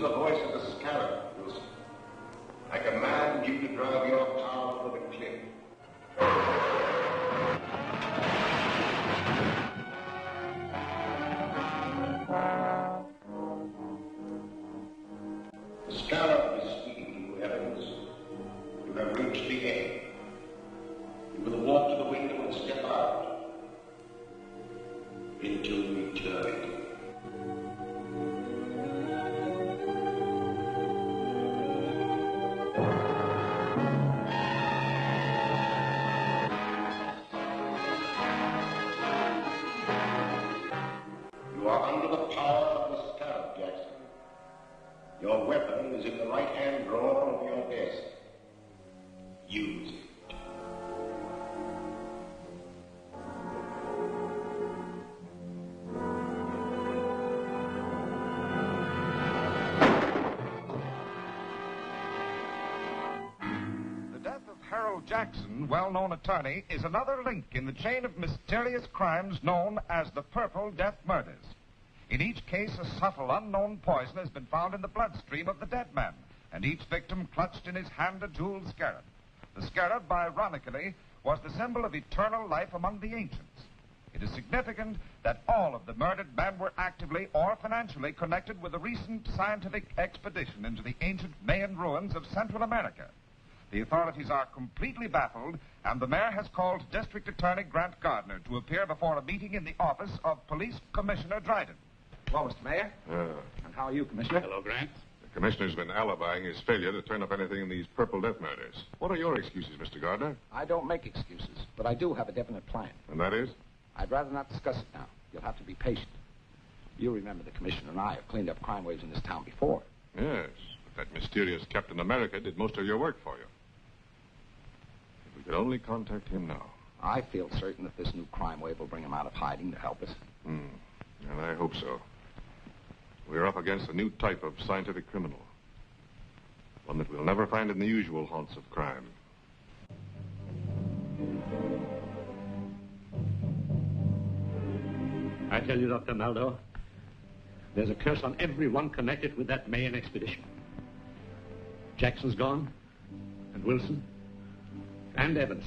the voice of the Scarab, Wilson. I command you to drive your car over the cliff. The Scarab is speaking to you, Evans. You have reached the end. You will walk to the window and step out into eternity. You are under the power of the Scarab, Jackson. Your weapon is in the right-hand drawer of your desk. Use it. Harold Jackson, well-known attorney, is another link in the chain of mysterious crimes known as the Purple Death Murders. In each case, a subtle, unknown poison has been found in the bloodstream of the dead man, and each victim clutched in his hand a jeweled scarab. The scarab, ironically, was the symbol of eternal life among the ancients. It is significant that all of the murdered men were actively or financially connected with a recent scientific expedition into the ancient Mayan ruins of Central America. The authorities are completely baffled, and the mayor has called District Attorney Grant Gardner to appear before a meeting in the office of Police Commissioner Dryden. Well, Mr. Mayor. And how are you, Commissioner? Hello, Grant. The commissioner's been alibying his failure to turn up anything in these Purple Death Murders. What are your excuses, Mr. Gardner? I don't make excuses, but I do have a definite plan. And that is? I'd rather not discuss it now. You'll have to be patient. You remember the commissioner and I have cleaned up crime waves in this town before. Yes, but that mysterious Captain America did most of your work for you. If we could only contact him now. I feel certain that this new crime wave will bring him out of hiding to help us. And I hope so. We're up against a new type of scientific criminal. One that we'll never find in the usual haunts of crime. I tell you, Dr. Maldo, there's a curse on everyone connected with that Mayan expedition. Jackson's gone, and Wilson, and Evans.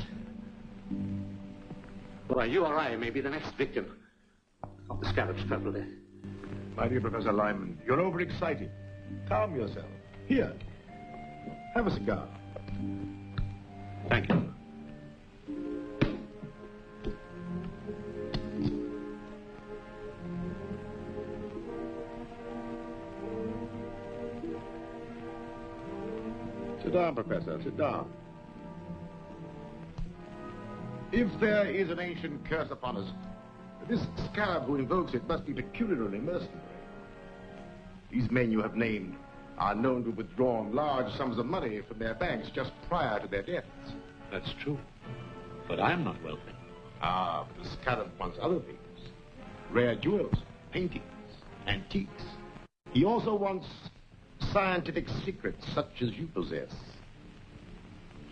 Why, you or I may be the next victim of the Scarab's Purple Death. My dear Professor Lyman, you're overexcited. Calm yourself. Here, have a cigar. Thank you. Sit down, Professor, sit down. If there is an ancient curse upon us, this Scarab who invokes it must be peculiarly mercenary. These men you have named are known to have withdrawn large sums of money from their banks just prior to their deaths. That's true. But I'm not wealthy. Ah, but the Scarab wants other things. Rare jewels, paintings, antiques. He also wants scientific secrets such as you possess.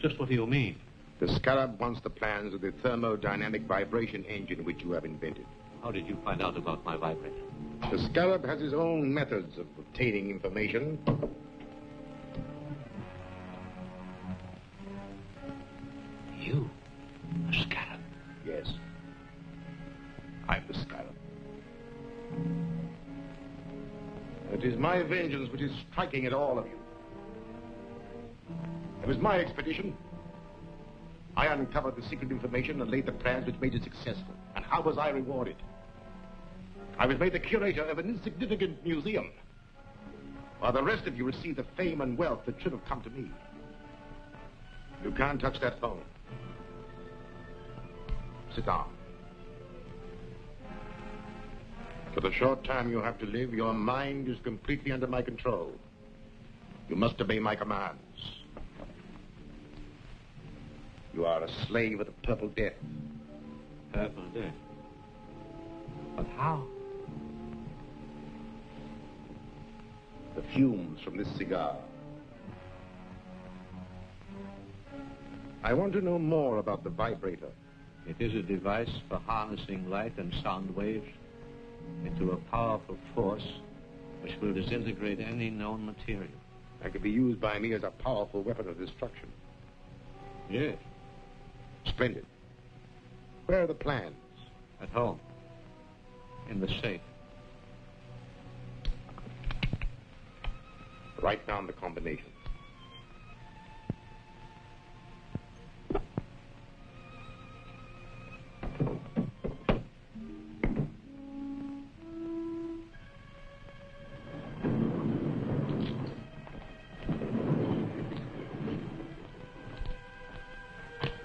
Just what do you mean? The Scarab wants the plans of the thermodynamic vibration engine which you have invented. How did you find out about my vibrator? The Scarab has his own methods of obtaining information. You? A Scarab? Yes. I'm the Scarab. It is my vengeance which is striking at all of you. It was my expedition. I uncovered the secret information and laid the plans which made it successful. And how was I rewarded? I was made the curator of an insignificant museum, while the rest of you received the fame and wealth that should have come to me. You can't touch that phone. Sit down. For the short time you have to live, your mind is completely under my control. You must obey my commands. You are a slave of the Purple Death. Purple Death? But how? The fumes from this cigar. I want to know more about the vibrator. It is a device for harnessing light and sound waves into a powerful force which will disintegrate any known material. That could be used by me as a powerful weapon of destruction. Yes. Splendid. Where are the plans? At home. In the safe. Write down the combination.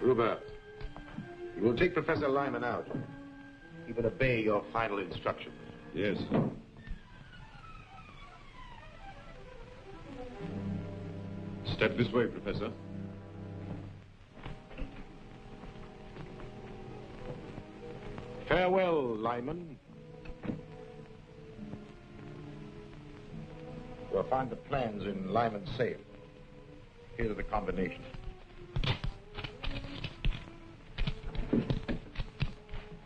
Gruber, you will take Professor Lyman out. He will obey your final instructions. Yes. Step this way, Professor. Farewell, Lyman. You'll find the plans in Lyman's safe. Here's the combination.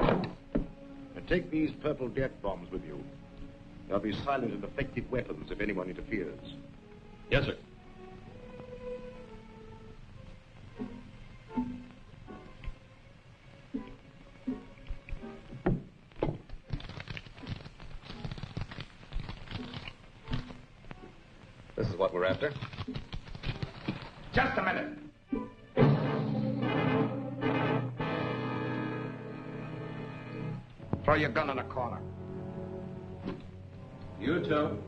And take these purple death bombs with you. They'll be silent and effective weapons if anyone interferes. Yes, sir. This is what we're after. Just a minute. Throw your gun in a corner. You too.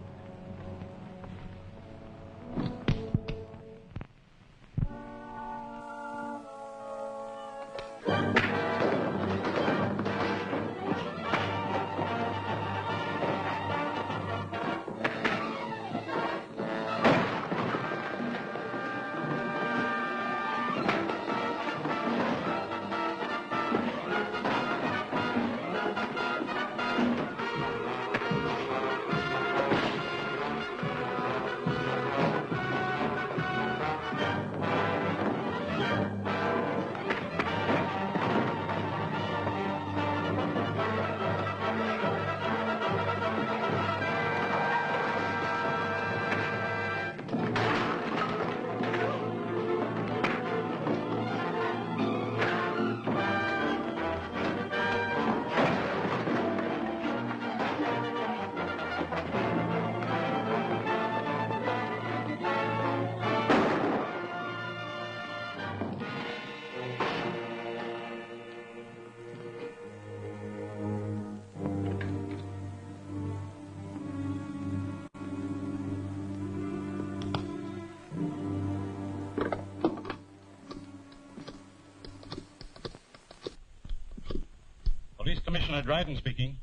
Police Commissioner Dryden speaking.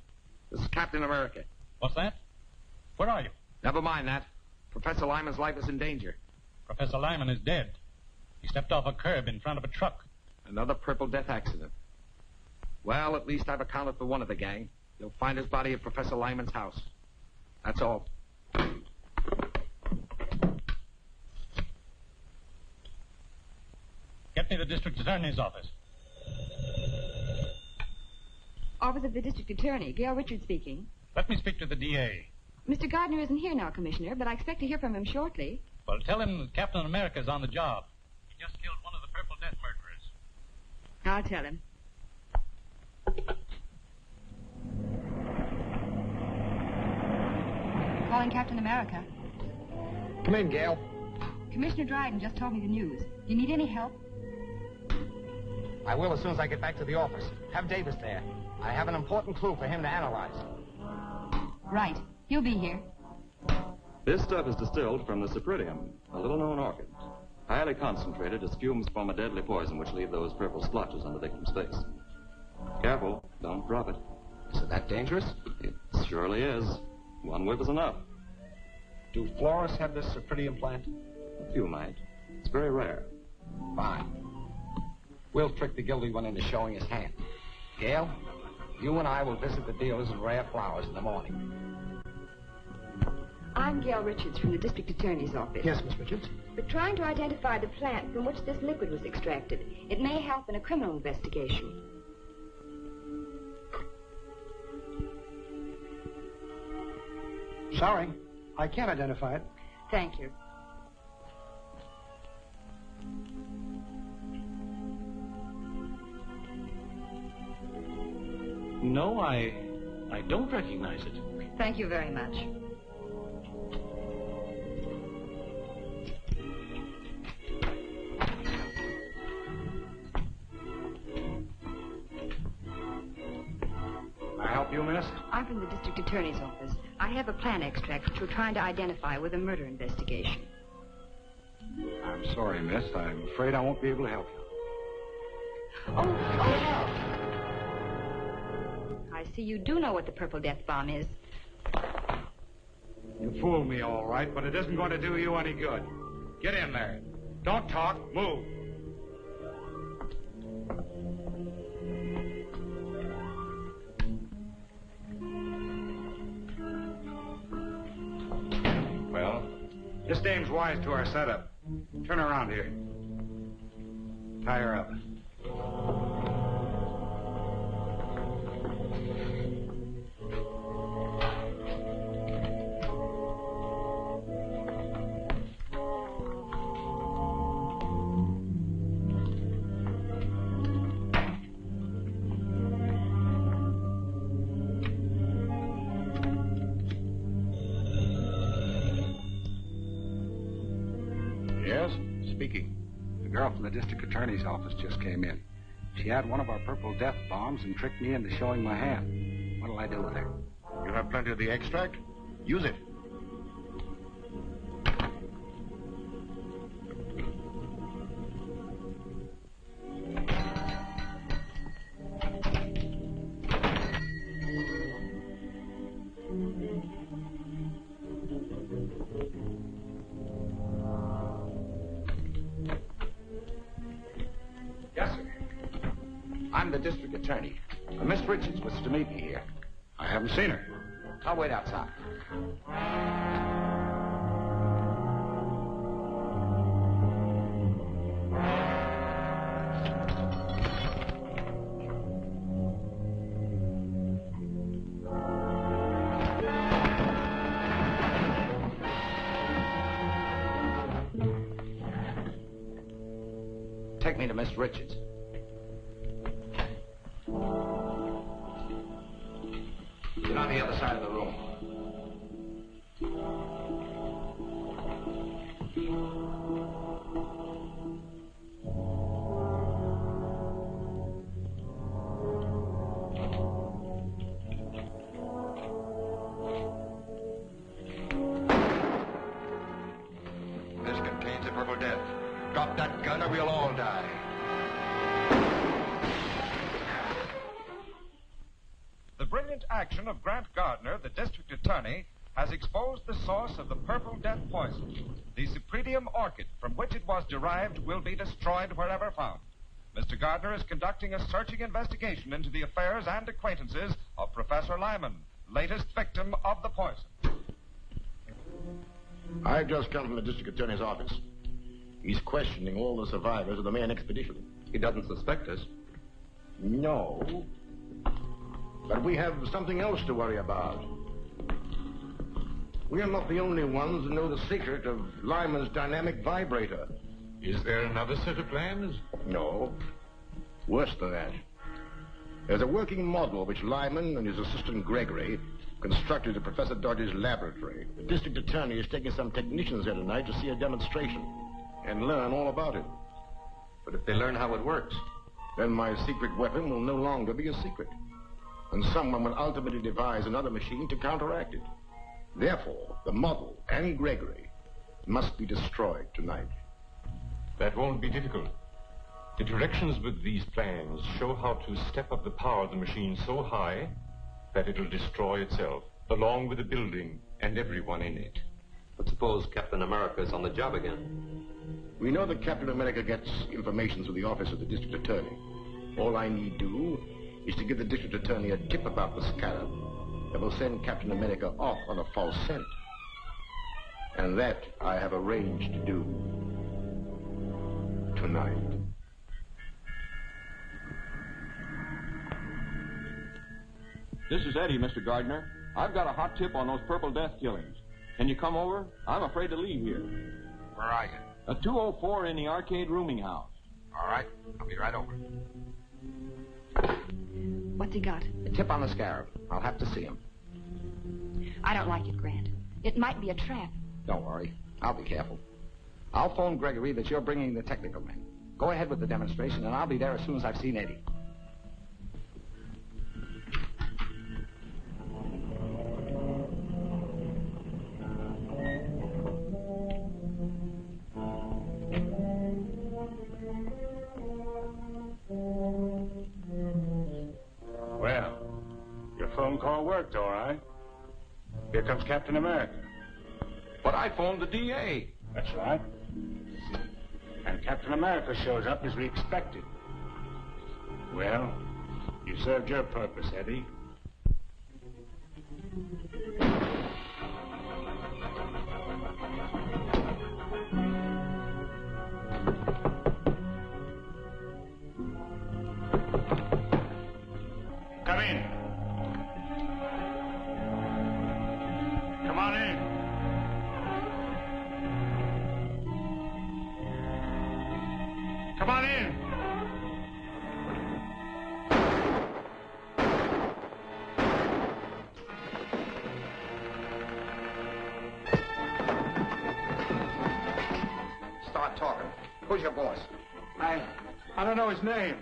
This is Captain America. What's that? Where are you? Never mind that. Professor Lyman's life is in danger. Professor Lyman is dead. He stepped off a curb in front of a truck. Another Purple Death accident. Well, at least I've accounted for one of the gang. You'll find his body at Professor Lyman's house. That's all. Get me the district attorney's office. Office of the District Attorney, Gail Richards speaking. Let me speak to the DA. Mr. Gardner isn't here now, Commissioner, but I expect to hear from him shortly. Well, tell him that Captain America's on the job. He just killed one of the Purple Death murderers. I'll tell him. Calling Captain America. Come in, Gail. Commissioner Dryden just told me the news. Do you need any help? I will as soon as I get back to the office. Have Davis there. I have an important clue for him to analyze. Right. He'll be here. This stuff is distilled from the cypripedium, a little-known orchid. Highly concentrated as fumes form a deadly poison which leave those purple splotches on the victim's face. Careful, don't drop it. Is it that dangerous? It surely is. One whiff is enough. Do florists have this cypripedium plant? A few might. It's very rare. Fine. We'll trick the guilty one into showing his hand. Gail, you and I will visit the dealers in rare flowers in the morning. I'm Gail Richards from the District Attorney's office. Yes, Miss Richards? We're trying to identify the plant from which this liquid was extracted. It may help in a criminal investigation. Sorry. I can't identify it. Thank you. No, I don't recognize it. Thank you very much. Can I help you, miss? I'm from the district attorney's office. I have a plan extract which we're trying to identify with a murder investigation. I'm sorry, miss. I'm afraid I won't be able to help you. Oh, no. I see you do know what the Purple Death Bomb is. You fooled me, all right, but it isn't going to do you any good. Get in there. Don't talk. Move. Well, this dame's wise to our setup. Turn her around here. Tie her up. Yes? Speaking. The girl from the district attorney's office just came in. She had one of our Purple Death bombs and tricked me into showing my hand. What'll I do with her? You have plenty of the extract? Use it. Yes, sir. I'm the district attorney. Miss Richards was to meet me here. I haven't seen her. I'll wait outside. Take me to Miss Richards. Get on the other side of the room. This contains the Purple Death. Drop that gun or we'll all die. The brilliant action of Grant Gardner, the district attorney, has exposed the source of the Purple Death poison. The Cypripedium orchid from which it was derived will be destroyed wherever found. Mr. Gardner is conducting a searching investigation into the affairs and acquaintances of Professor Lyman, latest victim of the poison. I've just come from the district attorney's office. He's questioning all the survivors of the Mayan expedition. He doesn't suspect us. No. But we have something else to worry about. We are not the only ones who know the secret of Lyman's dynamic vibrator. Is there another set of plans? No. Worse than that. There's a working model which Lyman and his assistant Gregory constructed at Professor Dodge's laboratory. The district attorney is taking some technicians here tonight to see a demonstration and learn all about it. But if they learn how it works, then my secret weapon will no longer be a secret. And someone will ultimately devise another machine to counteract it. Therefore, the model and Gregory must be destroyed tonight. that won't be difficult. The directions with these plans show how to step up the power of the machine so high that it'll destroy itself, along with the building and everyone in it. But suppose Captain America is on the job again? We know that Captain America gets information through the office of the district attorney. All I need do is to give the district attorney a tip about the scarab that will send Captain America off on a false scent. And that I have arranged to do tonight. This is Eddie, Mr. Gardner. I've got a hot tip on those Purple Death killings. Can you come over? I'm afraid to leave here. Where are you? A 204 in the arcade rooming house. All right. I'll be right over. What's he got? A tip on the Scarab. I'll have to see him. I don't like it, Grant. It might be a trap. Don't worry. I'll be careful. I'll phone Gregory that you're bringing the technical men. Go ahead with the demonstration, and I'll be there as soon as I've seen Eddie. Well, your phone call worked, all right. Here comes Captain America. But I phoned the DA. That's right. And Captain America shows up as we expected. Well, you served your purpose, Eddie. Come in. Come on in. Come on in. Start talking. Who's your boss? I don't know his name.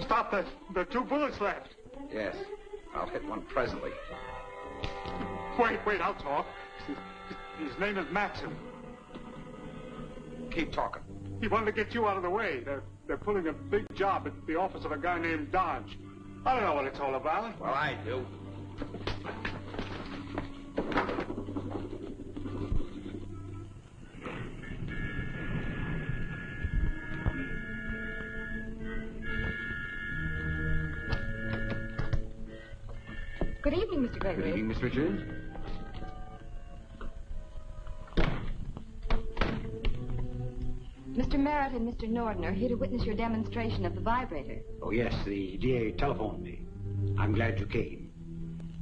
Stop the 2 bullets left. Yes. I'll hit one presently. Wait, I'll talk. His name is Maxim. Keep talking. He wanted to get you out of the way. They're pulling a big job at the office of a guy named Dodge. I don't know what it's all about. Well, I do. Good evening, Mr. Gregory. Good evening, Miss Richards. Mr. Merritt and Mr. Norden are here to witness your demonstration of the vibrator. Oh, yes, the DA telephoned me. I'm glad you came.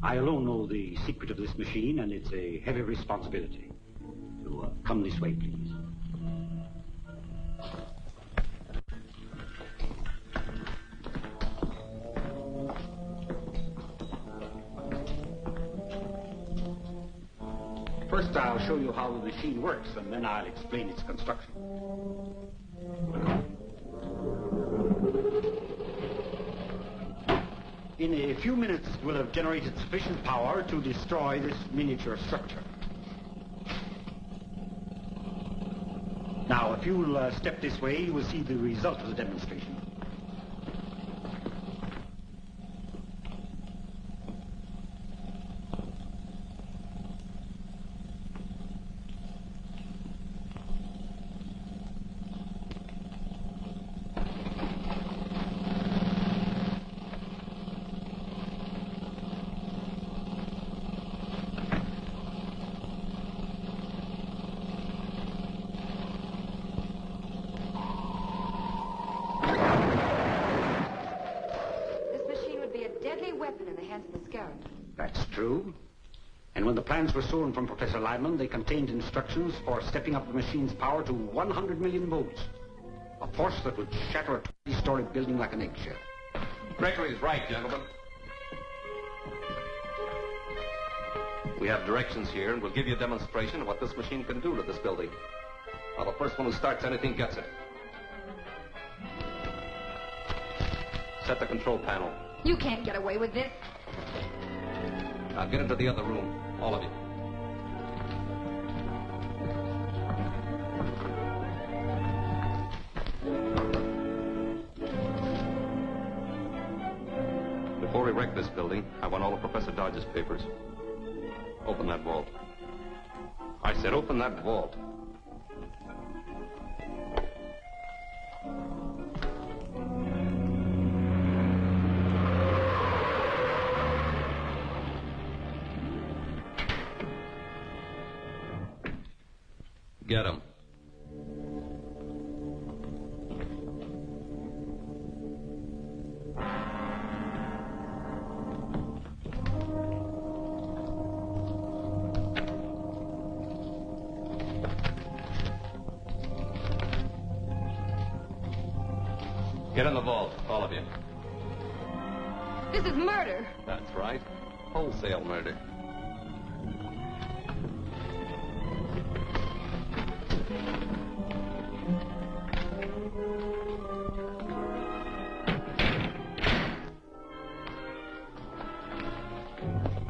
I alone know the secret of this machine, and it's a heavy responsibility. So, come this way, please. First, I'll show you how the machine works, and then I'll explain its construction. In a few minutes, we'll have generated sufficient power to destroy this miniature structure. Now, if you'll step this way, you will see the result of the demonstration. That's true. And when the plans were stolen from Professor Lyman, they contained instructions for stepping up the machine's power to 100 million volts. A force that would shatter a 20-story building like an eggshell. Gregory's right, gentlemen. We have directions here, and we'll give you a demonstration of what this machine can do to this building. Now, the first one who starts anything gets it. Set the control panel. You can't get away with this. Now get into the other room, all of you. Before we wreck this building, I want all of Professor Dodge's papers. Open that vault. I said open that vault. Get him. Get in the vault, all of you. This is murder. That's right. Wholesale murder.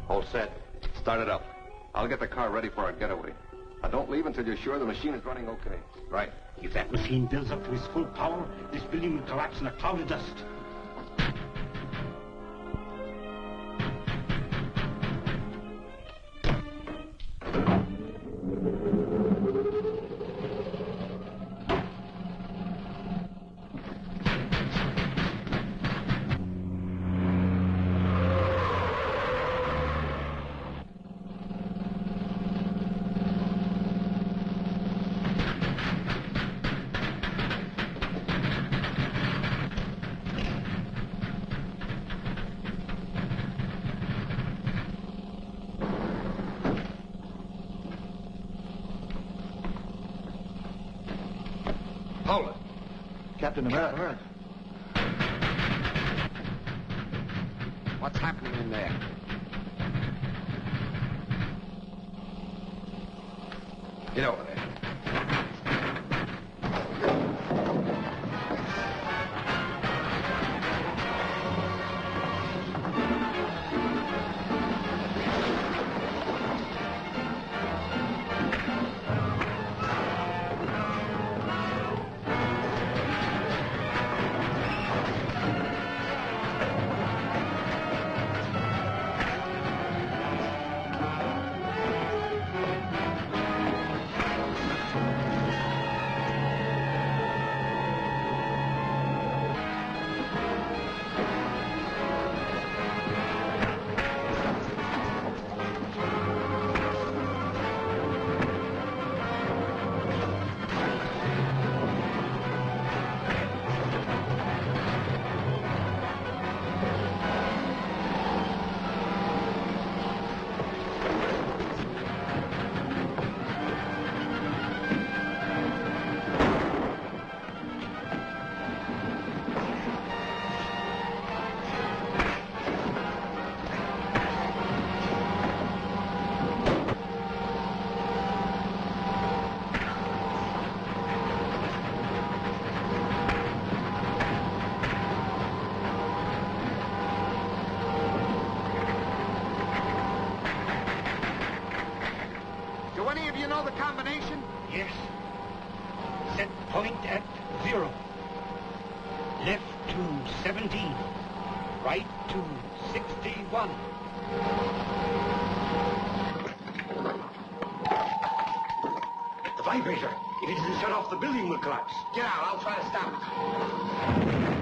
All set. Start it up. I'll get the car ready for our getaway. Now, don't leave until you're sure the machine is running okay. Right. If that machine builds up to its full power, this building will collapse in a cloud of dust. Hold it. Captain America. What's happening in there? Get over there. Do any of you know the combination? Yes. Set point at 0. Left to 17. Right to 61. The vibrator. If it isn't shut off, the building will collapse. Get out. I'll try to stop it.